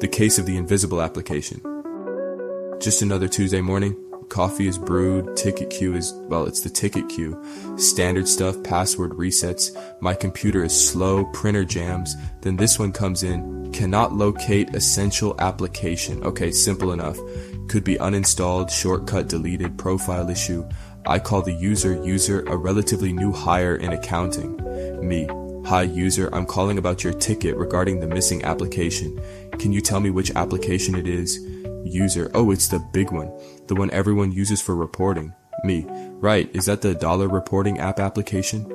The case of the invisible application. Just another Tuesday morning. Coffee is brewed, ticket queue is, well, it's the ticket queue. Standard stuff, password resets. My computer is slow, printer jams. Then this one comes in, cannot locate essential application. Okay, simple enough. Could be uninstalled, shortcut deleted, profile issue. I call the user, a relatively new hire in accounting. Me, hi user, I'm calling about your ticket regarding the missing application. Can you tell me which application it is? User, oh, it's the big one. The one everyone uses for reporting. Me, right, is that the dollar reporting app application?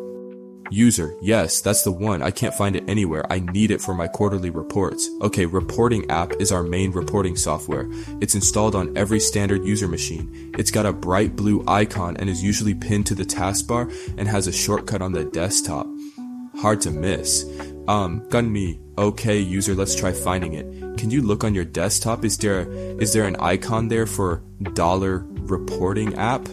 User, yes, that's the one. I can't find it anywhere. I need it for my quarterly reports. Okay, reporting app is our main reporting software. It's installed on every standard user machine. It's got a bright blue icon and is usually pinned to the taskbar and has a shortcut on the desktop. Hard to miss. Gun me. Okay, user, let's try finding it. Can you look on your desktop? Is there an icon there for dollar reporting app?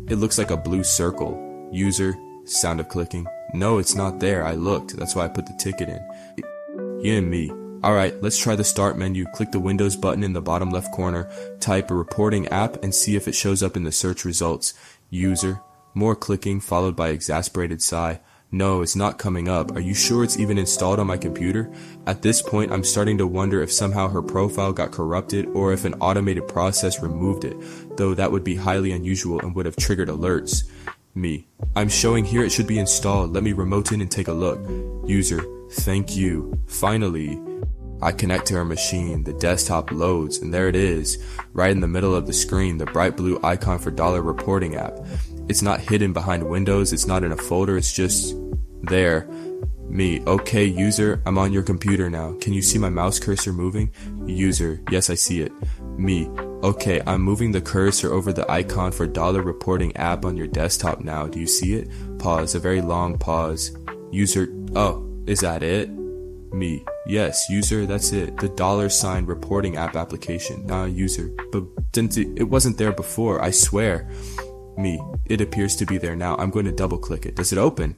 It looks like a blue circle. User, sound of clicking. No, it's not there. I looked. That's why I put the ticket in. You and me. Alright, let's try the start menu. Click the Windows button in the bottom left corner. Type a reporting app and see if it shows up in the search results. User. More clicking followed by exasperated sigh. No, it's not coming up. Are you sure it's even installed on my computer? At this point, I'm starting to wonder if somehow her profile got corrupted or if an automated process removed it, though that would be highly unusual and would have triggered alerts. Me. I'm showing here it should be installed. Let me remote in and take a look. User. Thank you. Finally. I connect to her machine, the desktop loads, and there it is, right in the middle of the screen, the bright blue icon for dollar reporting app. It's not hidden behind windows, it's not in a folder, it's just there. Me, okay user, I'm on your computer now. Can you see my mouse cursor moving? User, yes I see it. Me, okay, I'm moving the cursor over the icon for dollar reporting app on your desktop now. Do you see it? Pause, a very long pause. User, oh, is that it? Me, yes, user, that's it. The $sign reporting app application. User, but it wasn't there before, I swear. Me, it appears to be there now. I'm going to double click it. Does it open?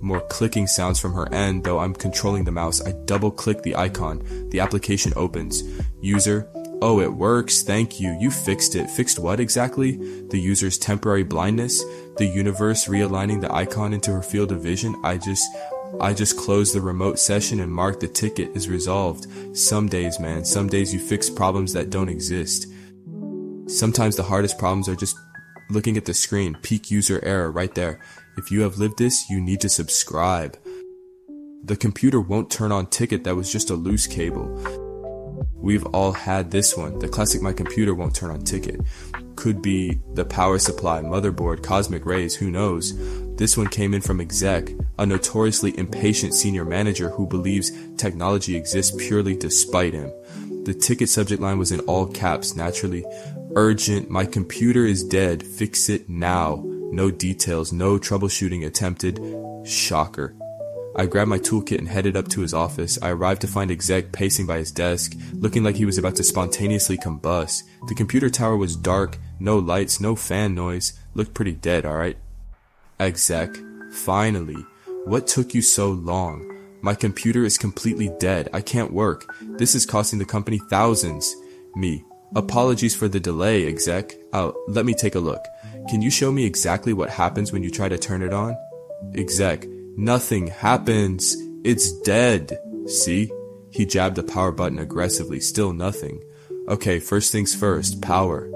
More clicking sounds from her end, though I'm controlling the mouse. I double click the icon. The application opens. User, oh, it works. Thank you. You fixed it. Fixed what exactly? The user's temporary blindness? The universe realigning the icon into her field of vision? I just closed the remote session and marked the ticket is resolved. Some days, man, some days you fix problems that don't exist. Sometimes the hardest problems are just looking at the screen. Peak user error right there. If you have lived this, you need to subscribe. The computer won't turn on ticket. That was just a loose cable. We've all had this one. The classic my computer won't turn on ticket. Could be the power supply, motherboard, cosmic rays, who knows. This one came in from exec, a notoriously impatient senior manager who believes technology exists purely to spite him. The ticket subject line was in all caps, naturally. Urgent, my computer is dead, fix it now. No details, no troubleshooting attempted. Shocker. I grabbed my toolkit and headed up to his office. I arrived to find exec pacing by his desk, looking like he was about to spontaneously combust. The computer tower was dark, no lights, no fan noise. Looked pretty dead, alright? Exec, finally. What took you so long? My computer is completely dead. I can't work. This is costing the company thousands. Me. Apologies for the delay, exec. Let me take a look. Can you show me exactly what happens when you try to turn it on? Exec. Nothing happens. It's dead. See? He jabbed the power button aggressively. Still nothing. Okay, first things first. Power.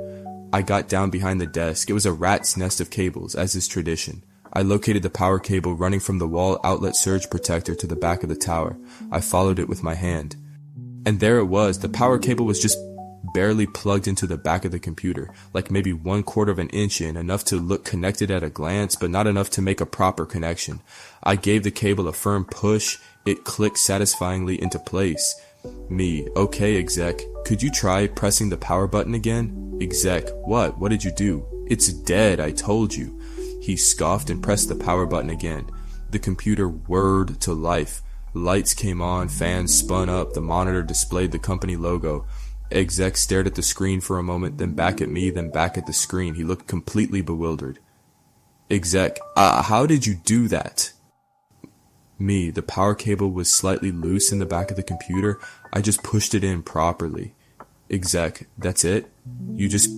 I got down behind the desk. It was a rat's nest of cables, as is tradition. I located the power cable running from the wall outlet surge protector to the back of the tower. I followed it with my hand. And there it was. The power cable was just barely plugged into the back of the computer, like maybe 1/4 of an inch in, enough to look connected at a glance, but not enough to make a proper connection. I gave the cable a firm push. It clicked satisfyingly into place. Me, okay exec, could you try pressing the power button again? Exec, what? What did you do? It's dead, I told you. He scoffed and pressed the power button again. The computer whirred to life. Lights came on, fans spun up, the monitor displayed the company logo. Exec stared at the screen for a moment, then back at me, then back at the screen. He looked completely bewildered. Exec, how did you do that? Me, the power cable was slightly loose in the back of the computer. I just pushed it in properly. Exec, that's it? You just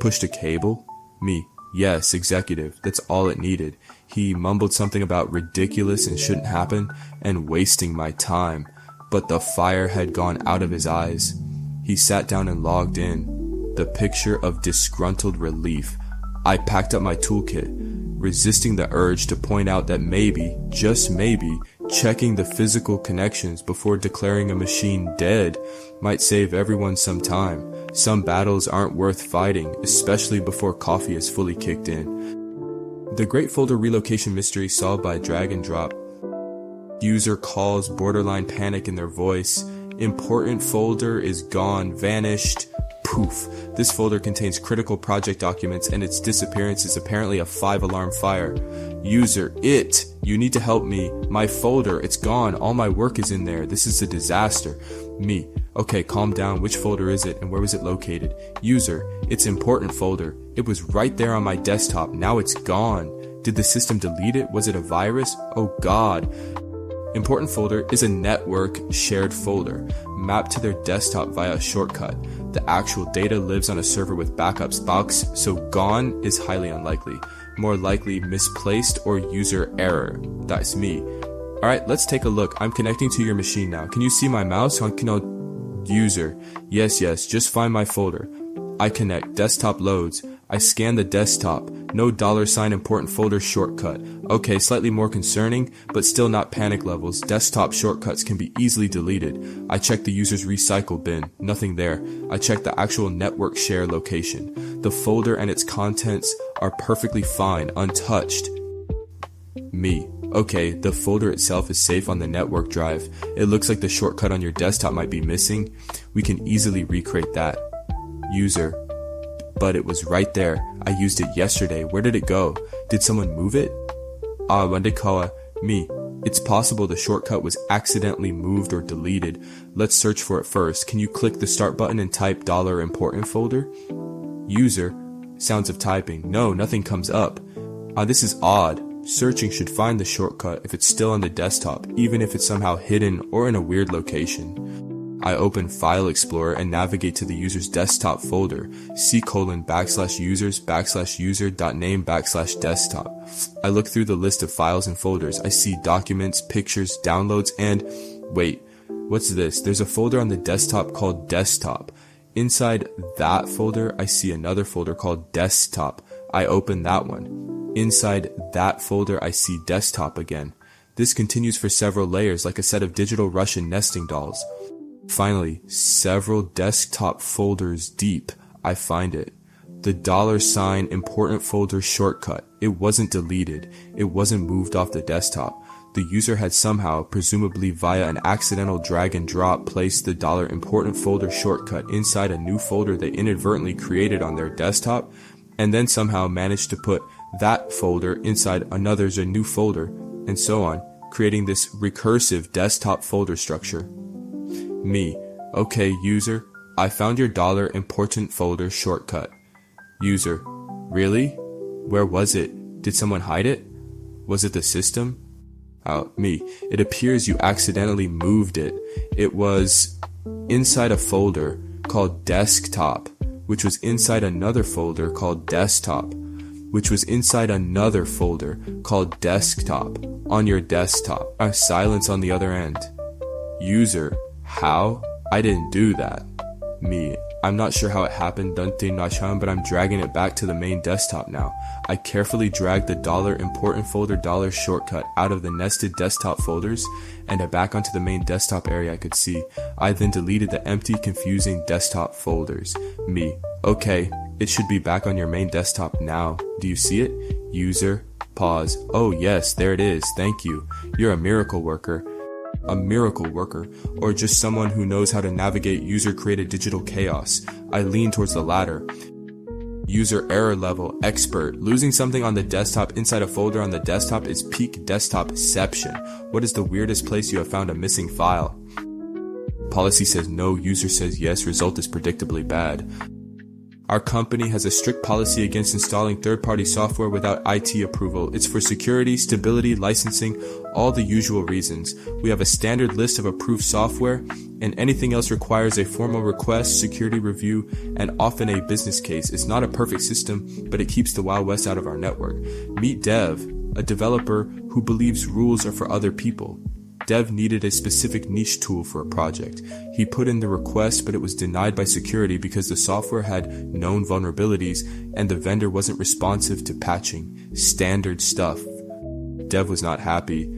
pushed a cable? Me, yes, executive, that's all it needed. He mumbled something about ridiculous and shouldn't happen, and wasting my time. But the fire had gone out of his eyes. He sat down and logged in. The picture of disgruntled relief. I packed up my toolkit, resisting the urge to point out that maybe, just maybe, checking the physical connections before declaring a machine dead might save everyone some time. Some battles aren't worth fighting, especially before coffee is fully kicked in. The Great Folder Relocation Mystery solved by drag and drop. User calls, borderline panic in their voice. Important folder is gone, vanished. Poof. This folder contains critical project documents and its disappearance is apparently a 5-alarm fire. User, you need to help me. My folder, it's gone. All my work is in there. This is a disaster. Me, okay, calm down. Which folder is it and where was it located? User, it's important folder. It was right there on my desktop. Now it's gone. Did the system delete it? Was it a virus? Oh God. Important folder is a network shared folder mapped to their desktop via a shortcut. The actual data lives on a server with backups box, so gone is highly unlikely. More likely misplaced or user error. That's me. Alright, let's take a look. I'm connecting to your machine now. Can you see my mouse? User. Yes, just find my folder. I connect. Desktop loads. I scan the desktop. No $ important folder shortcut. Okay, slightly more concerning, but still not panic levels. Desktop shortcuts can be easily deleted. I check the user's recycle bin. Nothing there. I check the actual network share location. The folder and its contents are perfectly fine, untouched. Me. Okay, the folder itself is safe on the network drive. It looks like the shortcut on your desktop might be missing. We can easily recreate that. User. But it was right there. I used it yesterday. Where did it go? Did someone move it? Wandekawa. Me. It's possible the shortcut was accidentally moved or deleted. Let's search for it first. Can you click the start button and type $important folder? User. Sounds of typing. No, nothing comes up. This is odd. Searching should find the shortcut if it's still on the desktop, even if it's somehow hidden or in a weird location. I open File Explorer and navigate to the user's desktop folder, c:\/user.name/desktop. I look through the list of files and folders. I see documents, pictures, downloads, and wait, what's this? There's a folder on the desktop called Desktop. Inside that folder, I see another folder called Desktop. I open that one. Inside that folder, I see Desktop again. This continues for several layers like a set of digital Russian nesting dolls. Finally, several desktop folders deep, I find it. The $ important folder shortcut. It wasn't deleted. It wasn't moved off the desktop. The user had somehow, presumably via an accidental drag and drop, placed the $important folder shortcut inside a new folder they inadvertently created on their desktop, and then somehow managed to put that folder inside another's a new folder, and so on, creating this recursive desktop folder structure. Me. Okay, user. I found your $important folder shortcut. User. Really? Where was it? Did someone hide it? Was it the system? Me. It appears you accidentally moved it. It was inside a folder called Desktop, which was inside another folder called Desktop, which was inside another folder called Desktop on your desktop. Silence on the other end. User. How? I didn't do that. Me. I'm not sure how it happened, but I'm dragging it back to the main desktop now. I carefully dragged the $important folder shortcut out of the nested desktop folders and back onto the main desktop area I could see. I then deleted the empty, confusing desktop folders. Me. Okay, it should be back on your main desktop now. Do you see it? User. Pause. Oh yes, there it is. Thank you. You're a miracle worker. A miracle worker, or just someone who knows how to navigate user-created digital chaos. I lean towards the latter. User error level, expert. Losing something on the desktop inside a folder on the desktop is peak desktopception. What is the weirdest place you have found a missing file? Policy says no, user says yes, result is predictably bad. Our company has a strict policy against installing third-party software without IT approval. It's for security, stability, licensing, all the usual reasons. We have a standard list of approved software, and anything else requires a formal request, security review, and often a business case. It's not a perfect system, but it keeps the Wild West out of our network. Meet Dev, a developer who believes rules are for other people. Dev needed a specific niche tool for a project. He put in the request, but it was denied by security because the software had known vulnerabilities and the vendor wasn't responsive to patching. Standard stuff. Dev was not happy.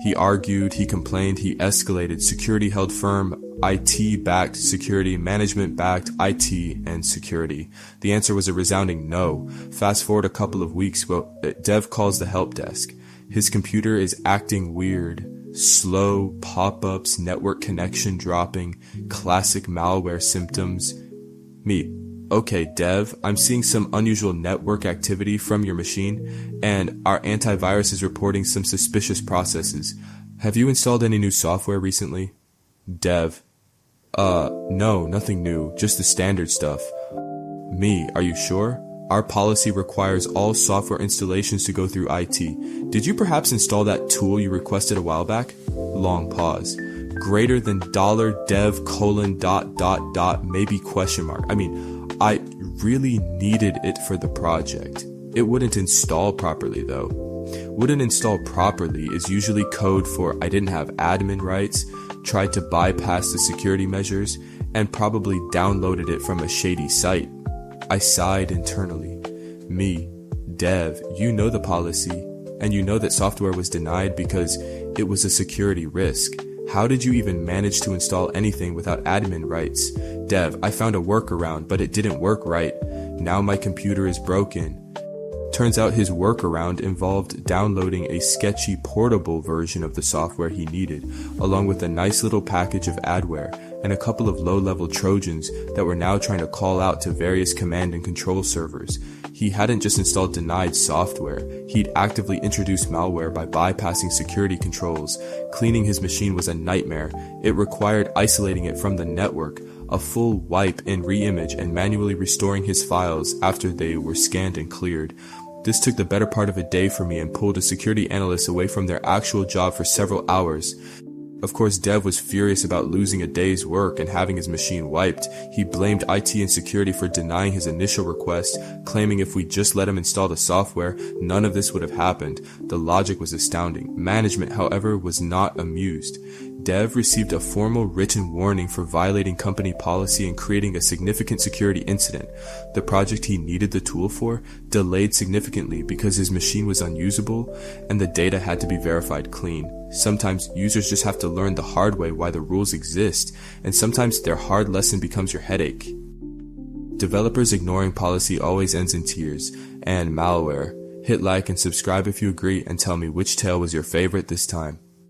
He argued, he complained, he escalated. Security held firm. IT backed security, management backed IT and security. The answer was a resounding no. Fast forward a couple of weeks, Dev calls the help desk. His computer is acting weird. Slow pop-ups, network connection dropping, classic malware symptoms. Me. Okay, Dev, I'm seeing some unusual network activity from your machine, and our antivirus is reporting some suspicious processes. Have you installed any new software recently? Dev. No, nothing new, just the standard stuff. Me, are you sure? Our policy requires all software installations to go through IT. Did you perhaps install that tool you requested a while back? Long pause. Greater than $dev : maybe ? I really needed it for the project. It wouldn't install properly though. Wouldn't install properly is usually code for I didn't have admin rights, tried to bypass the security measures, and probably downloaded it from a shady site. I sighed internally. Me, Dev, you know the policy, and you know that software was denied because it was a security risk. How did you even manage to install anything without admin rights? Dev, I found a workaround, but it didn't work right. Now my computer is broken. Turns out his workaround involved downloading a sketchy portable version of the software he needed, along with a nice little package of adware and a couple of low-level Trojans that were now trying to call out to various command and control servers. He hadn't just installed denied software, he'd actively introduced malware by bypassing security controls. Cleaning his machine was a nightmare. It required isolating it from the network, a full wipe and re-image, and manually restoring his files after they were scanned and cleared. This took the better part of a day for me and pulled a security analyst away from their actual job for several hours. Of course, Dev was furious about losing a day's work and having his machine wiped. He blamed IT and security for denying his initial request, claiming if we just let him install the software, none of this would have happened. The logic was astounding. Management, however, was not amused. Dev received a formal written warning for violating company policy and creating a significant security incident. The project he needed the tool for delayed significantly because his machine was unusable and the data had to be verified clean. Sometimes users just have to learn the hard way why the rules exist, and sometimes their hard lesson becomes your headache. Developers ignoring policy always ends in tears and malware. Hit like and subscribe if you agree, and tell me which tale was your favorite this time.